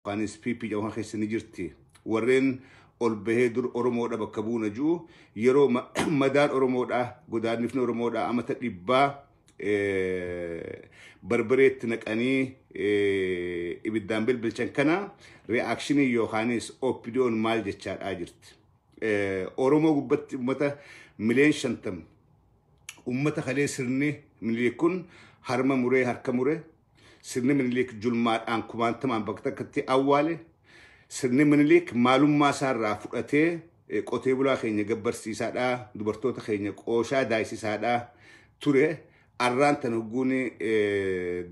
خانس بي جوهان خيس نجرتي ورين البهدر أرمودا بكبونا جو يرو مدار أرمودا قدار نفن أرمودا أما تقريبا بربريت نكاني إبدان بالبلشان كنا رياكشني يوخانيس أوبيدون مال جتشار آجرت أرمو قبت أمتا مليون شنتم أمتا خلي سرني من ليكون هرما مري هركا مري سرني من ليك جلمات عن كمان تمام بكتا كتي أولي سرني من ليك معلوم ما صار رافقته قطعي بلا خيني جبر سيسادا دبرتو خيني قوشا داي سيسادا توري أران تنقوني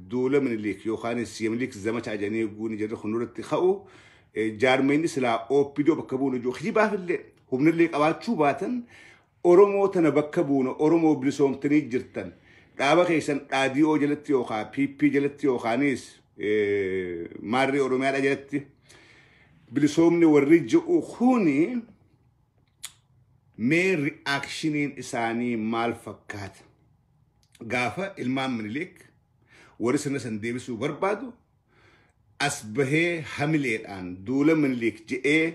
دولة من ليك يوخاني سيمليك زمت عجاني يقوني جرى خنورة تخاو جارميني سلا أو بيدو بكبونو جو خجيبه اللي هم من ليك أبعاد شو باتن أورمو تنبكبونو أورمو بلسوم تني جرتن دابا خيسن راديو جلتي يوخا بي جلتي يوخانيس ماري أورميال جلتي بلسومني ورجو خوني مي رياكشنين إساني مال فكات غافا المام من ليك ورسنا سنديبسو بربادو أسبه حملي الآن دولة من ليك جئ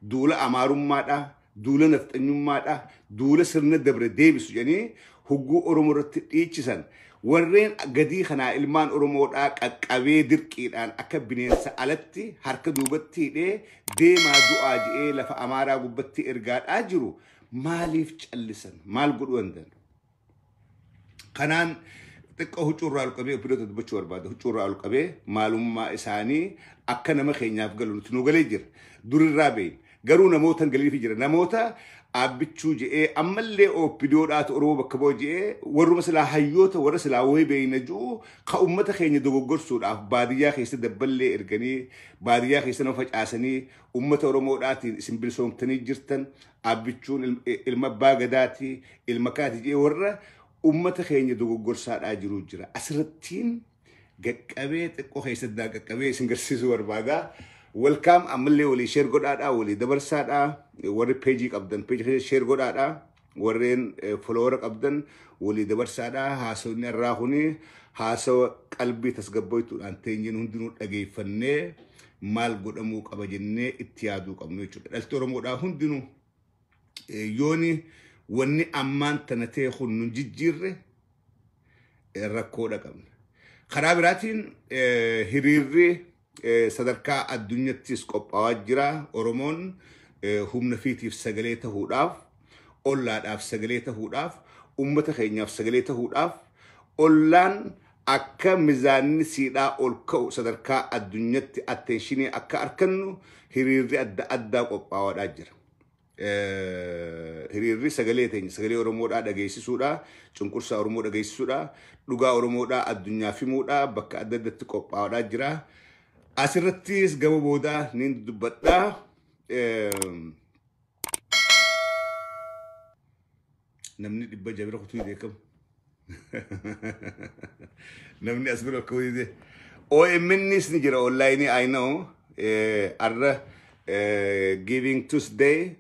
دولة أمارم مادا دولة نفتنيم مادا دولة سرنا دبر ديبسو يعني هجو أرمورت إيشسن ورين قدي خنا المان أرمور أكابي درك الآن أكبنين سألتي حركة دوبتي دي ما دعاء لفا أمارا قبتي إرقاد أجرو ماليف تشلسن مال قدوندن خنان تقو هجور القبي وبدو تدبشور بعد هجور القبي معلوم ما إساني أكنا ما خينا فقالوا تنوغلي جر دور الرابين قالوا نموتا قليل في جر نموتا أبتشو جئ أما اللي أو بدورات أوروبا كبو جئ ورو مثلا حيوتا ورسلا وهي بينجو كأمتا خينا دوغور سود باديا خيس دبلي إرغني باديا خيس نفج آسني أمتا أوروموداتي سنبلسوم تنجرتن أبتشو المباغداتي المكاتي جئ ورا أمتا خينا دوغور ساد آجرو جرا أسرتين قاقبيت اكو خيس دا قاقبيت سنگرسيسو وربادا welcome أملي ولي شير قدادا ولي دبر سادا وري بيجيك أبدن بيجي شير قدادا ورين فلورك أبدن ولي دبر سادا هاسو نراهوني هاسو قلبي تسقبويتو أنتينجين هندنو أجي فني مال قداموك أبجني اتيادوك أبنويتو التورمو دا هندنو يوني وني أمان تنتيخو ننججير الركودة كمن خرابراتين هريري صدركا الدنيا تسكوب أواجرا أورمون هم نفيتي في سجلته هوداف أولاد في سجلته هوداف أمته خينيا في سجلته هوداف أولان أكا ميزان سيدا أولكو صدركا الدنيا التنشيني أكا أركنو هريري أدى قوب أواجرا هريري سجلته سجلي أورمود أدا جيسي سودا چنكورسا أورمود أدا جيسي سودا لغا أورمود الدنيا في مودا بكا أدى تقوب أواجرا أسرتيس قبل بودا نندبتا نمني دبا جابر خطوي ديكم نمني أسبر الكوي دي أو مني سنجرا أونلاين I know أرى giving Tuesday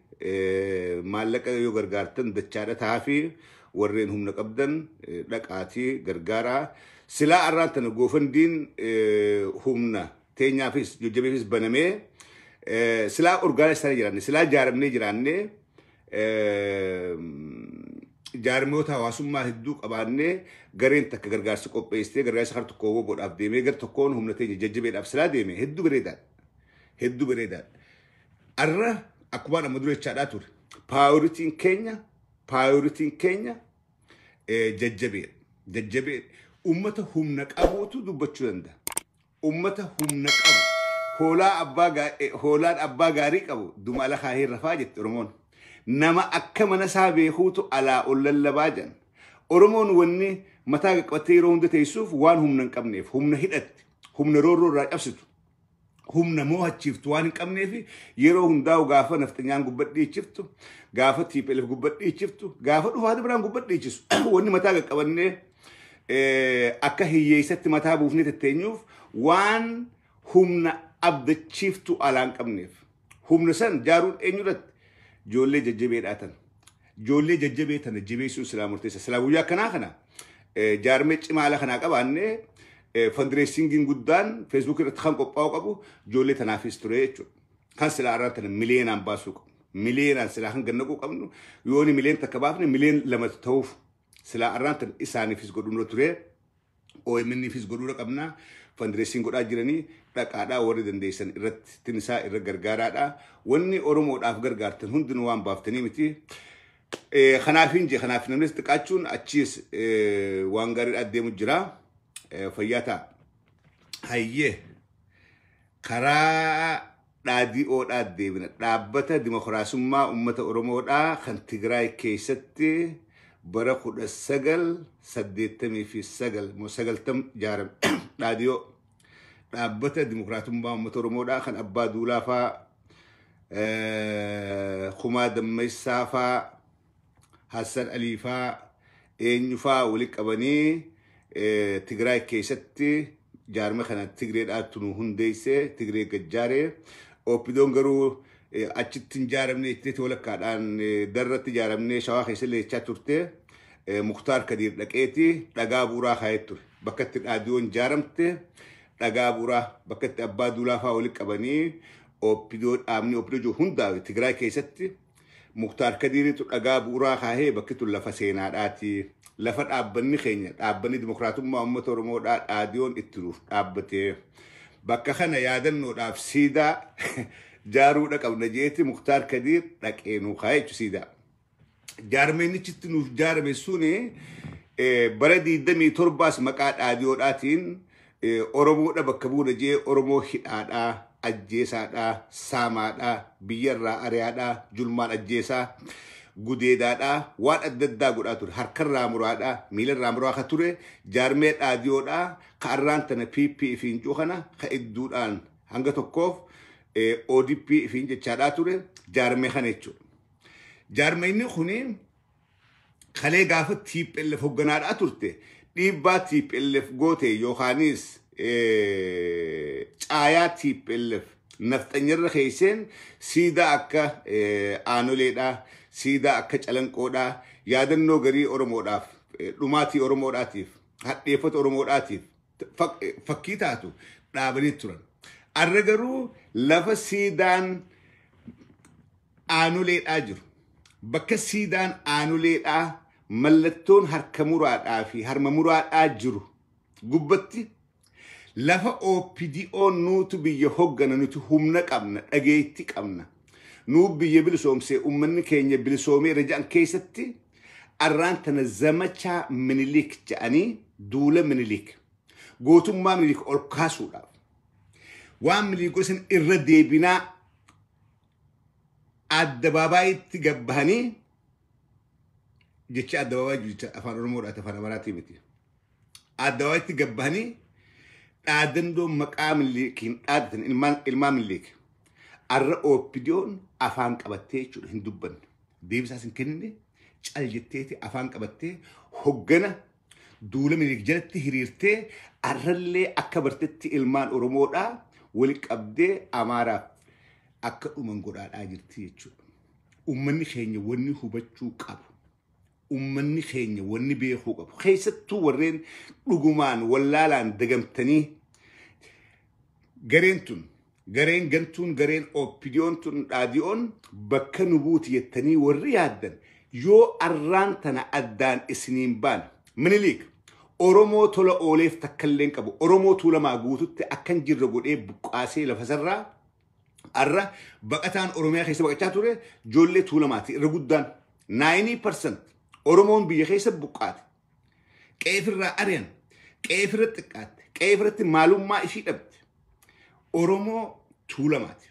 مالك يو غرغارتن دچارة تافي ورين هم نقبدن لك آتي غرغارا سلا أرانتن غوفن دين همنا تينيا فيس جوجبي فيس بنامي سلا أورجانيزيشن جيراني سلا جارمني جيراني جارموتا واسوما هدوك أباني غرين تك غرغارس كوبيستي غرغارس خرط كوبو بود أبديمي غر تكون هم نتيجة ججبي أبسلا ديمي هدو بريدان أرى أكبر مدري تشاراتور باورتين كينيا ججبي أمته هم نكابوتو دبتشوندا أمته هم نكابو هولان أبا غاري كابو دوم على خاهر رفاجت أرمون نما أكما نسابي خوتو على أولا اللباجن أرمون وني متى قتيرون دي تيسوف وان هم نكابنيف هم نهدت هم نرورو راي أبسطو هم نموها تشيفتو وان نكابنيفي يرو هم داو غافة نفتنيان قبت دي تشيفتو غافة تيب إلف قبت دي تشيفتو غافة دوفاد بران قبت دي تشيسو وني متى قبني أكا هي ست متى بوفني تتنيوف وان هم أبدا تشيفتو ألان كمنيف هم نسان جارون إنيرت جولي ججبيتان جبيسو سلام مرتيسا سلام ويا كنا جارميش ما على خنا كبانة fundraising guddaan Facebook irratti kan qophaa'u qabu ijoollee tanaafis ture jechuudha. Kan silaa irratti miliyoonaan baasuu qabu. Miliyoonaan silaa kan gannaquu qabnu yooni miliyoon takka baafne miliyoon lama ta'uuf silaa irratti isaaniifis godhuun ture. OMN'ifis godhuu qabna. Fundraising godhaa jiranii dhaqaadhaa warri dandeessan irratti tinisaa irra gargaaraadha. Wanni Oromoodhaaf gargaartan hundinuu waan baaftanii miti. Kanaafin namnis xiqqaachuun achiis waan gaarii adeemu jira. Fayyataa hayyee karaa dhaadhii'oodhaa deebina dhaabbata dimokiraasummaa uummata Oromoodhaa kan Tigraay keessatti bara 1989 moo 90 ijaarame dhaadhii'oo dhaabbata dimokiraasummaa uummata Oromoodhaa kan Abbaa Duulaa faa Kumaa Dammaysaa faa Hassan Alii faa eenyu faa walitti qabanii Tigraay keessatti jaarma kana Tigreedhaa tunu hundeessee Tigree gajjaaree Oppidoon garuu achitti ijaaramne itti walakkaadhaan darratti ijaaramne Shawaa keessa leechaa turte Mukhtaar Kadir dhaqeeti dhagaa buuraa kaa'ee ture bakka itti dhaadhii'oon ijaaramte dhagaa buuraa bakka itti Abbaa Duulaa faa walitti qabanii Oppidoo dhaabni Oppidoo hundaa Tigraay keessatti Mukhtaar Kadiriitu dhagaa buuraa kaa'ee bakki tun lafa seenaadhaati. Lafa dhaabbanni keenya dhaabbanni dimokiraatummaa uummata Oromoodhaa dhaadhii'oon itti nuuf dhaabbatee bakka kana yaadannoodhaaf siidaa jaaruudha qabna jeeti Mukhtaar Kadir dhaqee nuu kaa'ee jechuudha siidaa. Jaarmeenichi itti nuuf jaarame suni bara 27 maqaa dhaadhii'oodhaatiin Oromoodha bakka buuna jee Oromoo hidhaadhaa ajjeesaadhaa saamaadhaa biyyarraa ari'aadhaa julmaan ajjeesaa. Gudeedaadhaa waan adda addaa godhaa ture harkarraa muraadhaa miilarraa muraa ka ture jaarmee dhaadhii'oodhaa ka arraan tana PP fiincuu kana ka idduudhaan hanga tokkoof ODP fiin jechaadhaa ture jaarmee kana jechuudha. Jaarmeenni kuni kalee gaafa TPLF hogganaadhaa turte dhiibbaa TPLF goote yookaanis caayaa TPLF nafxanyarra keesseen siidaa akka aanoleedhaa siidaa akka calanqoodhaa yaadannoo garii Oromoodhaaf dhumaatii Oromoodhaatiif hadheeffata Oromoodhaatiif fakkii taatu dhaabanii turan. Arra garuu lafa siidaan aanoleedhaa jiru bakka siidaan aanoleedhaa mallattoon harka muraadhaa fi harma muraadhaa jiru gubbatti lafa OPDO nuutu biyya hoggana nuti humna qabna dhageetti qabna. Nuu biyya bilisoomsee uummanni keenya bilisoomee irra jedhan keessatti arraan tana zamachaa Minilik jedhanii duula Minilik gootummaa Minilik ol kaasuudhaaf waan Minilik gosan irra deebinaa addabaabayitti gabbahanii jecha addabaabayi jecha afaan Oromoodhaati afaan Amaaraatii miti addabaabayitti gabbahanii dhaadannoo maqaa Minilikiin dhaadatan ilmaan Minilik arra OPDO'n afaan qabattee jechuudha hin dubbanne deebisaas hin kennine cal jetteeti afaan qabattee hoggana duula Minilik jalatti hiriirtee arrallee akka bartetti ilmaan Oromoodhaa wali qabdee Amaaraaf akka dhuman godhaadhaa jirti jechuudha. Uummanni keenya wanni hubachuu qabu. Uummanni keenya wanni beekuu qabu. Keessattuu warreen dhugumaan wallaalaan dagamtanii gareen tun gareen gantuun gareen OPDO'n tun dhaadhii'oon bakka nu buuti jettanii warri yaaddan yoo arraan tana addaan isiniin baan Minilik Oromoo tola ooleef takkalleen qabu Oromoo tuulamaa guututti akkan jirra godhee buqqaasee lafasarraa arra baqataan Oromiyaa keessa baqachaa ture ijoollee tuulamaati irra guddaan 90% Oromoon biyya keessa buqqaate qeefirraa ari'an qeefirra xiqqaatte qeefirratti maalummaa ishii dhabde Oromoo tuulamaati.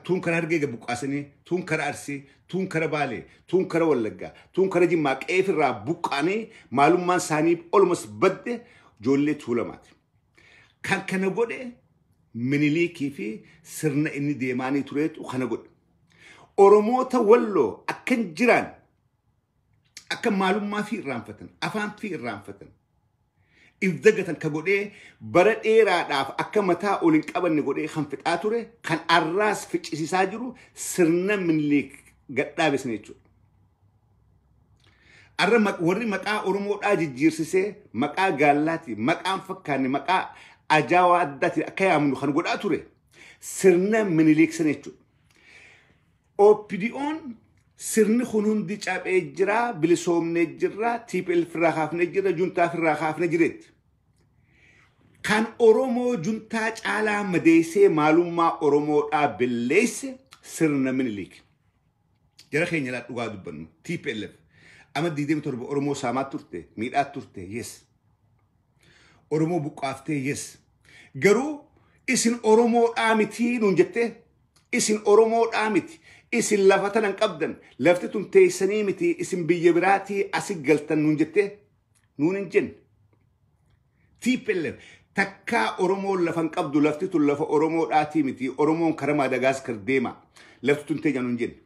Tuun kara Hargee buqqaasanii, tuun kara Arsii, tuun kara Baalee, tuun kara Wallaggaa, tuun kara Jimmaa qeefirraa buqqaanii maalummaan isaanii olmas badde ijoollee tuulamaati. Kan kana godhe Minilikii fi sirna inni deemaanii tureetu kana godhe. Oromoota Walloo akkan jiraan akka maalummaa fi irraanfatan, afaan fi irraanfatan. Ifdagatan ka godhee bara dheeraadhaaf akka mataa ol hin qabanne godhee kan fixaa ture kan arraas ficcisiisaa jiru sirna Minilik gadhaabesne jechuudha. arra warri maqaa oromoodhaa jijjiirsisee maqaa gaallaati maqaan fakkaanne maqaa ajaa'aa addaati akka yaamnu kan godhaa ture sirna Minilik sana jechuudha. OPDO'n sirni kun hundi cabee jira bilisoomnee jira TPLF irraa kaafnee jira juntaa irraa kaafnee jireetti. Kan Oromoo juntaa caalaa madeessee maalummaa Oromoodhaa billeesse sirna Minilik. Jara keenya laa dhugaa dubbannu TPLF ama 27 Oromoo saamaa turte miidhaa turte yes. Oromoo buqqaaftee yes. Garuu isin Oromoodhaa miti nuun jettee isin Oromoodhaa miti isin lafa tanan qabdan lafti tun teessanii miti isin biyya biraatii asi galtan nuun jettee nuun hin jenne. TPLF takkaa Oromoon lafan qabdu lafti tun lafa Oromoodhaatii miti Oromoon karaa Madagaskar deema lafti tun teenya nuun jenne.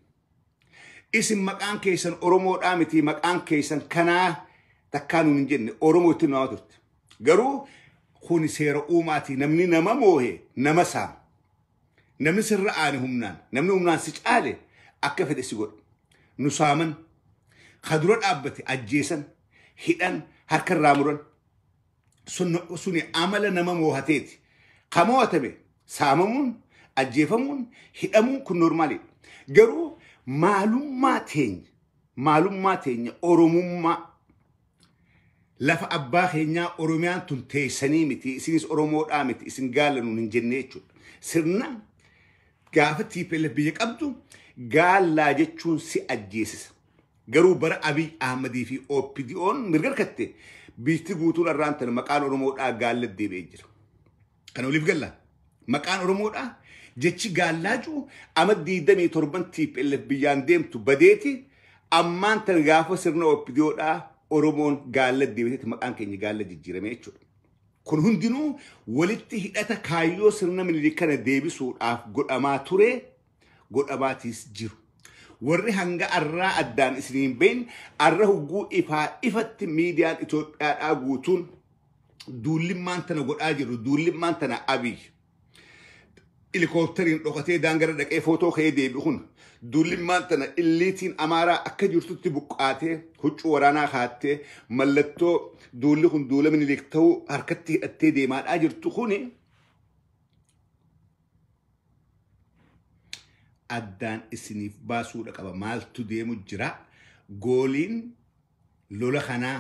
Isin maqaan keessan Oromoodhaa miti maqaan keessan kanaa takkaa nuun hin jenne Oromoo itti nama turte. Garuu kun seera uumaati namni nama moohe nama saama. Namni sirra aane humnaan namni humnaan si caale akka fedhe si godha. Nu saaman kadura dhaabbate ajjeesan hidhan harka irraa muran suni amala nama moohateeti. Kamootame saamamuun ajjeefamuun hidhamuun kun normaali. Garuu maalummaa teenya Oromummaa lafa abbaa keenyaa Oromiyaan tun teessanii miti isinis Oromoodhaa miti isin gaala nuun hin jenne jechuudha. Sirna gaafa TPLF biyya qabdu gaallaa jechuun si ajjeesisa. Garuu bara Abiy Ahmedii fi OPDO'n mirga harkatte biitti guutuun irraan tan maqaan Oromoodhaa gaalla deebi'ee jira. Kana waliif galla maqaan Oromoodhaa jechi gaallaa jiru ama 27 TPLF biyyaan deemtu badeeti ammaan tan gaafa sirna OPDO'dhaa Oromoon gaalla deebi'eeti maqaan keenya gaalla jijjiirame jechuudha. Kun hundinuu walitti hidhata kaayyoo sirna Minilik kana deebisuudhaaf godhamaa ture godhamaatiis jiru. Warri hanga arraa addaan isiniin bahin arra hugguu ifatti miidiyaan Itoophiyaadhaa guutuun duullimmaan tana godhaa jiru duullimmaan tana Abiy helikooppitariin dhokatee daangara dhaqee footoo ka'ee deebi'u kun duullimmaan tana illiitiin Amaaraa akka jirtutti buqqaatee huccuu waraanaa kaattee mallattoo duulli kun duula Minilik ta'uu harkatti hidhattee deemaadhaa jirtu kuni addaan isiniif baasuudha qaba maaltu deemu jira gooliin lola kanaa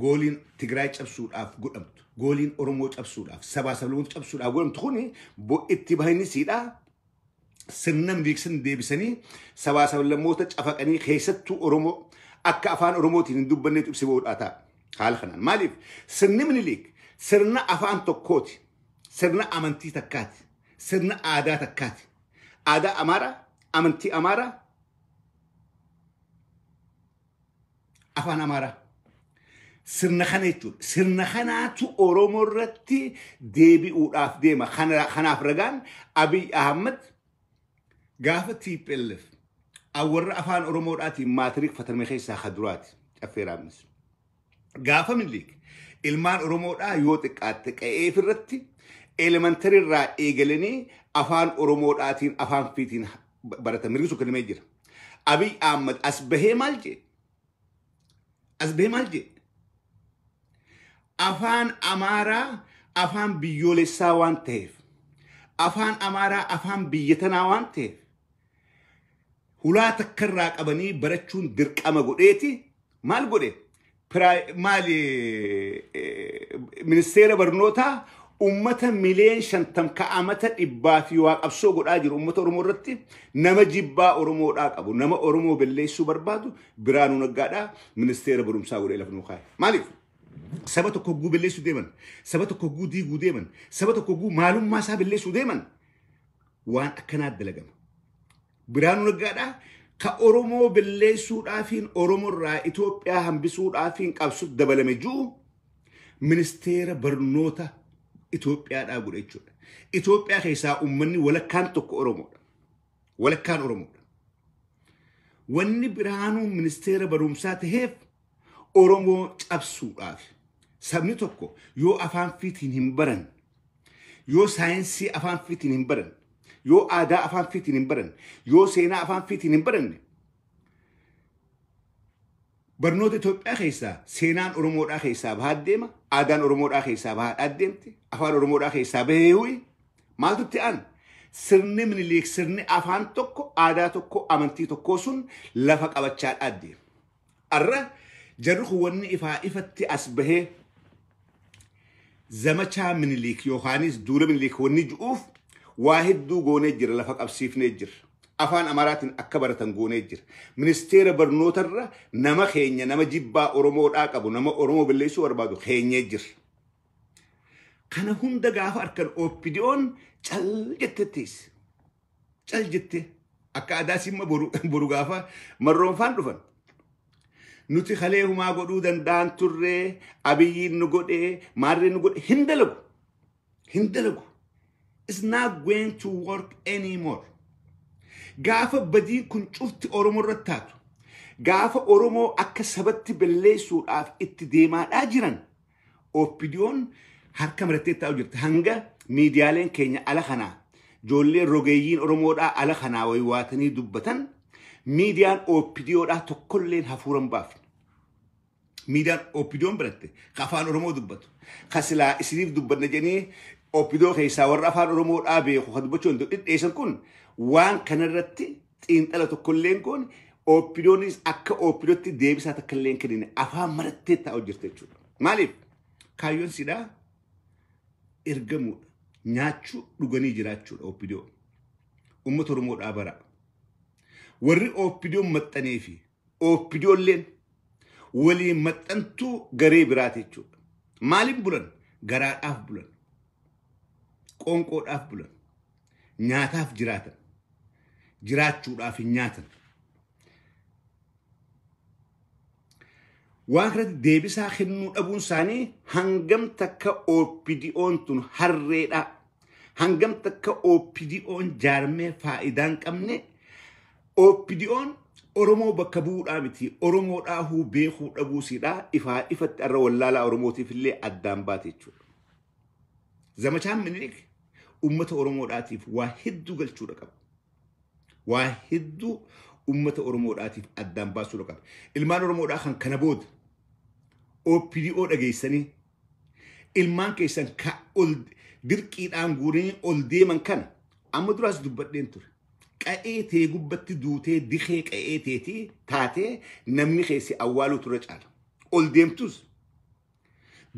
gooliin Tigraay cabsuudhaaf godhamtu gooliin Oromoo cabsuudhaaf sabaa sablamoota cabsuudhaaf godhamtu kuni itti bahinisiidha sirna Minilik san deebisanii sabaa sablamoota cafaqanii keessattuu Oromoo akka afaan Oromootiin hin dubbanneetu ibsi boodhaa ta'a. Haala kanaan maaliif sirni Minilik sirna afaan tokkooti sirna amantii takkaati sirna aadaa takkaati. Aadaa Amaaraa amantii Amaaraa afaan Amaaraa sirna kana jechuudha. Sirna kanaatu Oromoo irratti deebi'uudhaaf deema. Kanaaf ragaan Abiy Ahmed gaafa TPLF warra afaan Oromoodhaatiin maatiriik fatame keessaa kaduraati affeeraamis. Gaafa Minilik ilmaan Oromoodhaa yoo xiqqaatte qe'ee irratti elementary irraa eegalanii afaan Oromoodhaatiin afaan fiitiin baratan mirgisu kennamee jira. Abiy Ahmed as bahee maal jee? Afaan Amaaraa afaan biyyoolessaa waan ta'eef afaan Amaaraa afaan biyya tanaa waan ta'eef hulaa takka irraa qabanii barachuun dirqama godheeti maal godhe? Ministeera barnootaa ummata miliyoona 50 ka'amata dhibbaa fi waa qabsoo godhaa jiru ummata Oromoo irratti nama jibbaa Oromoodhaa qabu nama Oromoo balleessuu barbaadu Biraanuu Naggaadhaa ministeera barumsaa godhee lafa nuu kaa'e. Maaliif? Saba tokko guu balleessuu deeman, saba tokko guu diiguu deeman, saba tokko guu maalummaa isaa balleessuu deeman waan akkanaa dalagama. Biraanuu Naggaadhaa ka Oromoo balleessuudhaafiin Oromoo irraa Itoophiyaa hambisuudhaafiin qabsu dabalame jiru ministeera barnoota Itoophiyaadhaa godhe jechuudha. Itoophiyaa keessaa uummanni walakkaan tokko Oromoodha. Walakkaan Oromoodha. Wanni Biraanuu ministeera barumsaa ta'eef Oromoo cabsuudhaaf sabni tokko yoo afaan fiitiin hin baran yoo saayinsii afaan fiitiin hin baran yoo aadaa afaan fiitiin hin baran yoo seenaa afaan fiitiin hin baranne barnoota Itoophiyaa keessaa seenaan Oromoodhaa keessaa bahaa deema, aadaan Oromoodhaa keessaa bahaa deemti, afaan Oromoodhaa keessaa bahee huyi maaltu itti aan sirni Minilik sirni afaan tokko aadaa tokko amantii tokko sun lafa qabachaa deema. Arra jarri wanni ifatti as bahee zamachaa Minilik Yohaanis duula Minilik wanni ju'uuf waa hedduu goonee jira lafa qabsiifnee jira. Afaan Amaraatiin akka baratan goonee jira. Ministeera barnootarra nama keenya nama jibbaa Oromoodhaa qabu nama Oromoo balleessuu barbaadu keenyee jira. Kana hunda gaafa arkan OPDO'n cal jettettis. Cal jette akka aadaa simma boru gaafa marroonfaan dhufan. Nuti kalee humaa godhuu danda'an turree Abiyyiin nu godhee maarreen nu godhe hin dalagu. Hin dalagu. It's not going to work anymore. Gaafa badii kun cufti Oromoo irratti taatu. Gaafa Oromoo akka sabatti balleessuudhaaf itti deemaadhaa jiran. OPDO'n harka marattee taa'u jirti. Hanga miidiyaaleen keenya ala kanaa. Ijoolleen rogeeyyiin Oromoodhaa ala kanaa waywaatanii dubbatan. Miidiyaan OPDO'dhaa tokkolleen hafuuran baafne. Miidiyaan OPDO'n biratte afaan Oromoo dubbatu. Kasilaa isiniif dubbanna jenii OPDO keessaa warra afaan Oromoodhaa beeku kan dubbachuun dhidheessan kun waan kanarratti xiinxala tokkolleen kun OPDO'nis akka OPDO'tti deebisaa takkalleen kennine afaan marattee taa'u jirti jechuudha. Maaliif? Kaayyoon sidhaa ergamuudha. Nyaachuu dhuganii jiraachuudha OPDO. Uummata Oromoodhaa bara. Warri OPDO'n maxxanee fi OPDO'lleen waliin maxxantuu garee biraati jechuudha. Maaliif bulan? Garaadhaaf bulan. Qoonqoodhaaf bulan. Nyaataaf jiraatan. Jiraachuudhaaf hin nyaatan. Waan kanatti deebisaa kennuu dhabuun isaanii hangam takka OPDO'n tun harreedha. Hangam takka OPDO'n jaarmee faayidaan qabne OPDO'n Oromoo bakka bu'uudhaa miti. Oromoodhaa beekuu dhabuusidhaa ifatti irra wallaalaa Oromootiif illee addaan baate jechuudha. Zamachaan Minilik uummata Oromoodhaatiif waa hedduu galchuudha qaba. Waa hedduu uummata Oromoodhaatiif addaan baasuudha qaba. Ilmaan Oromoodhaa kan kana booda OPDO dhageessanii ilmaan keessan ka ol dirqiidhaan guuranii ol deeman kana amma duraas dubbadheen ture. Qa'ee tee gubbatti duutee dikee qa'ee teetii taatee namni keessi awwaaluu ture caala. Ol deemtus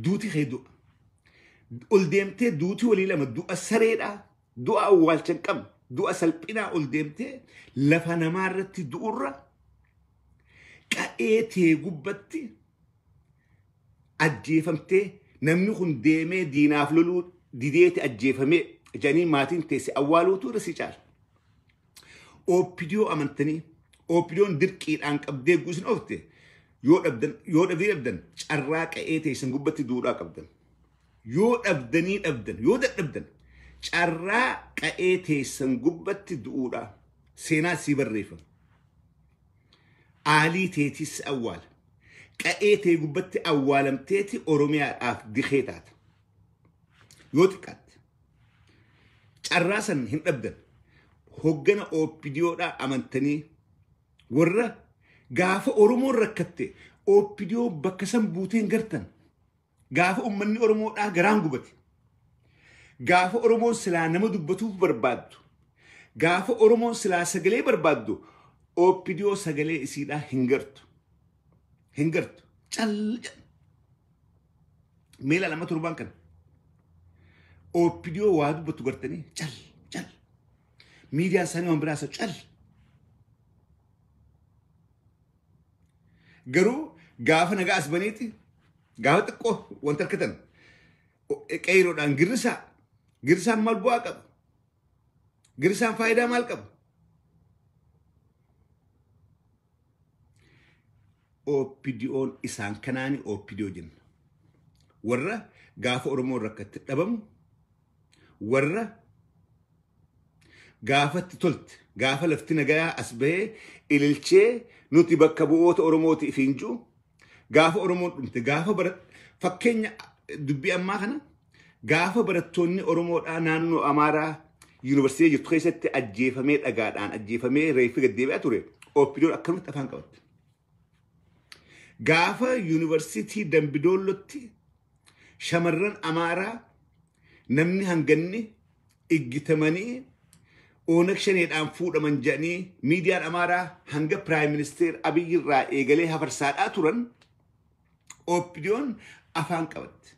duuti kee du'a. Ol deemtee duuti walii lama du'a sareedhaa du'a awwaalcha hin qabne du'a salphinaa ol deemtee lafa namaarratti du'urra qa'ee tee gubbatti ajjeefamtee namni kun deemee diinaaf loluu dideeti ajjeefamee janii maatiin teesse awwaaluutu irra si caala. OPDO amantanii OPDO'n dirqiidhaan qabdee guusin ofte yoo dhabdan carraa qa'ee teessan gubbatti duudhaa qabdan. Yoo dadhabdan carraa qa'ee teessan gubbatti du'uudha. Seenaa sii barreeffama. Aalii teetis awwaala. Qa'ee tee gubbatti awwaalamteeti Oromiyaadhaaf dikee taata. Yoo xiqqaatte. Carraa san hin dhabdan. Hoggana OPDO'dhaa amantanii warra gaafa Oromoon rakkatte OPDO bakka san buuteen gartan. Gaafa ummanni Oromoodhaa garaan gubate. Gaafa Oromoon silaa nama dubbatuuf barbaaddu. Gaafa Oromoon silaa sagalee barbaaddu OPDO sagalee isiidhaa hin gartu. Hin gartu. Calja. Meela lama turbaan kana. OPDO waa dubbatu gartanii cal. Media isaanii waan biraasa cal. Garuu gaafa nagaa as baniiti gaafa xiqqoo wanta harkatan qeeroodhaan girsaan maal bu'aa qaba? Girsaan faayidaa maal qaba? OPDO'n isaan kanaani OPDO jenna. Warra gaafa Oromoon rakkatti dhabamu warra gaafatti tolte gaafa lafti nagaa as bahee ililchee nuti bakka bu'oota Oromooti ifiin jiru gaafa Oromoon dhumte gaafa fakkeenya dubbii ammaa kana gaafa barattoonni Oromoodhaa naannoo Amaaraa yuunivarsiitii jirtu keessatti ajjeefamee dhagaadhaan ajjeefamee reeffi gad deebi'aa ture OPDO'n akkanumatti afaan qabatte. Gaafa yuunivarsiitii Dambidoollotti shamarran Amaaraa namni hanganni iggitamanii Onak shaneedhaan fuudhaman jedhanii miidiyaan Amaaraa hanga Prime Minister Abiy irraa eegalee hafarsaadhaa turan OPDO'n afaan qabatti.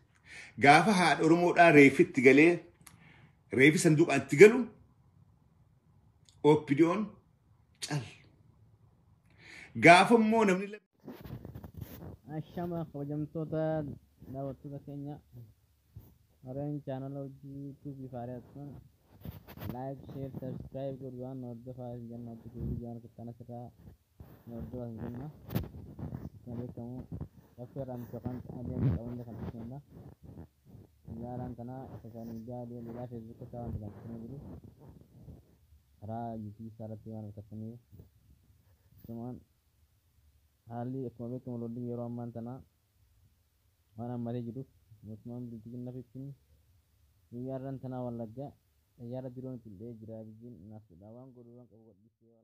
Gaafa haadha Oromoodhaa reefitti galee reefi sanduuqaan itti galu OPDO'n cal. Gaafa immoo namni Ashama kabajamtoota daawwattoota keenya warreen chaanala YouTube faareessan like share subscribe godhuudhaan hordofaa jannatu viidiyoo kana sirraa hordofaa jenna kan beekamu afeeraan kan adeemu qabanda kan kenna yaaraan kana sooshaal miidiyaa adeemuudhaa Facebook isaa wanta kan jiru karaa YouTube irratti waan akkasii sumaan haalli akkuma beekamu lolli yeroo ammaan tanaa waan ammallee jiruuf mootummaan bilchina fittiin guyyaarran tanaa wallaggaa xayyaara diroon itti illee jira biyyiin naaf waan godhuudhaan qabu godhisee